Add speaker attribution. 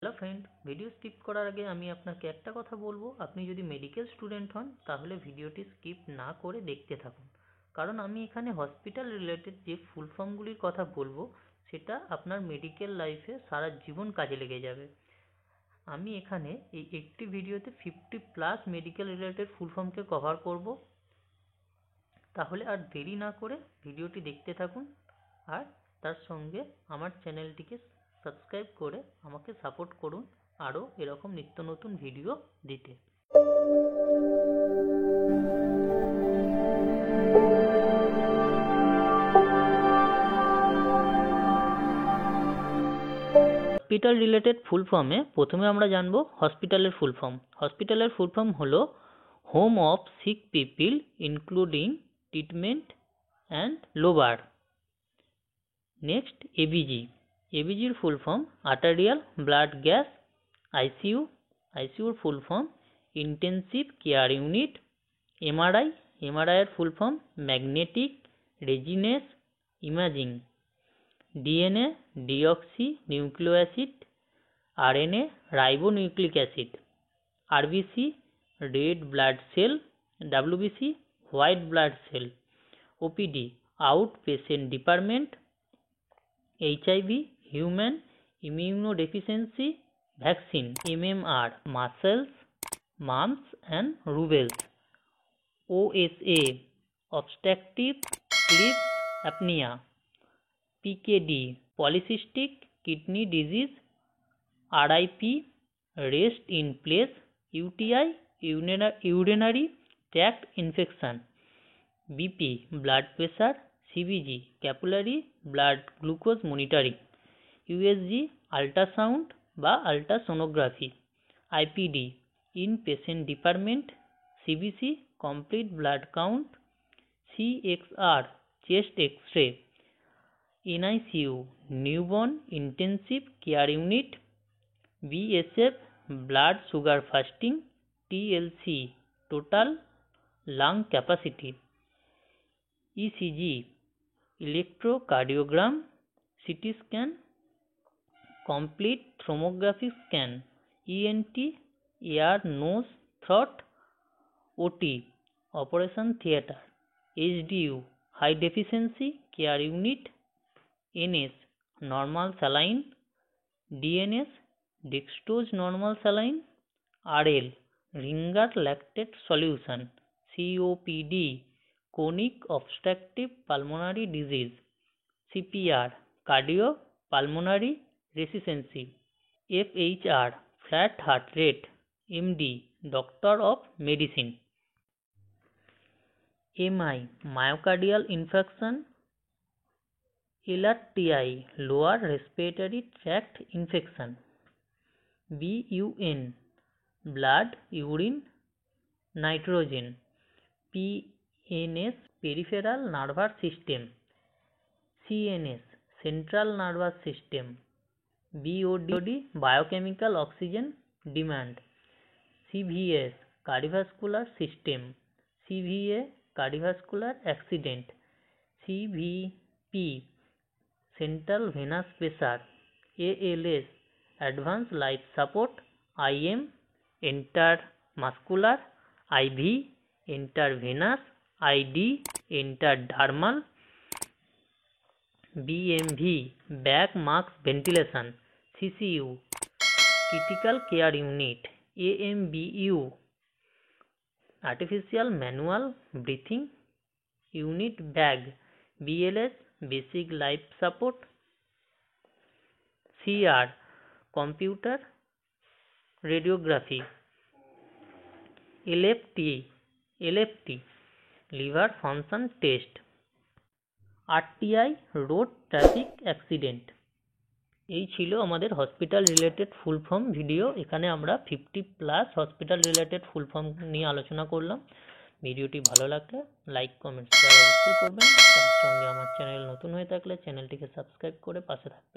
Speaker 1: Hello friend, video skip করার আগে আমি আপনাকে একটা কথা বলবো, আপনি যদি মেডিকেল স্টুডেন্ট হন তাহলে ভিডিওটি স্কিপ না করে দেখতে থাকুন। কারণ আমি এখানে হসপিটাল রিলেটেড যে ফুল ফর্মগুলির কথা বলবো সেটা আপনার মেডিকেল লাইফে সারা জীবন কাজে লেগে যাবে। আমি এখানে এই একটি ভিডিওতে 50+ মেডিকেল রিলেটেড ফুল ফর্মকে কভার করব। তাহলে আর দেরি না করে ভিডিওটি দেখতে থাকুন আর তার সঙ্গে আমার চ্যানেলটিকে সাবস্ক্রাইব করে আমাকে সাপোর্ট করুন আরও এরকম নিত্য নতুন ভিডিও দিতে। হসপিটাল রিলেটেড ফুল ফর্মে প্রথমে আমরা জানবো হসপিটালের ফুল ফর্ম। হসপিটালের ফুল ফর্ম হলো home of sick people including treatment and labour. Next ABG. এবিজির full form arterial blood gas ICU. আইসিইউর full form intensive care unit. MRI. এমআরআইয়ের full form magnetic resonance imaging. DNA deoxy nucleic acid. RNA ribonucleic acid. RBC red blood cell. WBC white blood cell. OPD out patient department. HIV human immunodeficiency vaccine. MMR measles mumps and rubella. OSA obstructive sleep apnoea. পিকেডি polycystic kidney disease. RIP rest in place UTI urinary tract infection. BP blood pressure. CBG capillary blood glucose monitoring. USG ultrasound বা ultrasonography. IPD in patient department. CBC complete blood count. CXR chest X ray. NICU newborn intensive care unit. BSF blood sugar fasting. TLC total lung capacity. ECG electrocardiogram. CT scan complete tomography scan. ENT air nose throat. OT operation theatre. HDU high deficiency care unit. NS normal saline. DNS dextrose normal saline. RL Ringer lactate solution. COPD chronic obstructive pulmonary disease. CPR cardio pulmonary resuscitation. FHR flat heart rate. MD doctor of medicine. MI myocardial infarction. LRTI lower respiratory tract infection. BUN blood urine nitrogen. PNS peripheral nervous system. CNS central nervous system. BOD biochemical oxygen demand. CVS cardiovascular system. CVA cardiovascular accident. CVP central venous pressure. ALS advance life support. IM intermuscular. IV intervenous. ID interdermal. BMV back mask ventilation. CCU critical care unit. AMBU artificial manual breathing unit bag. BLS basic life support. CR computer radiography. LFT liver function test. RTI road traffic accident. এই ছিল আমাদের hospital related full form video. এখানে আমরা 50+ hospital related full form নিয়ে আলোচনা করলাম। ভিডিওটি ভালো লাগলে লাইক কমেন্ট শেয়ার অবশ্যই করবেন। তার সঙ্গে আমার চ্যানেল নতুন হয়ে থাকলে চ্যানেলটিকে সাবস্ক্রাইব করে পাশে থাকবেন।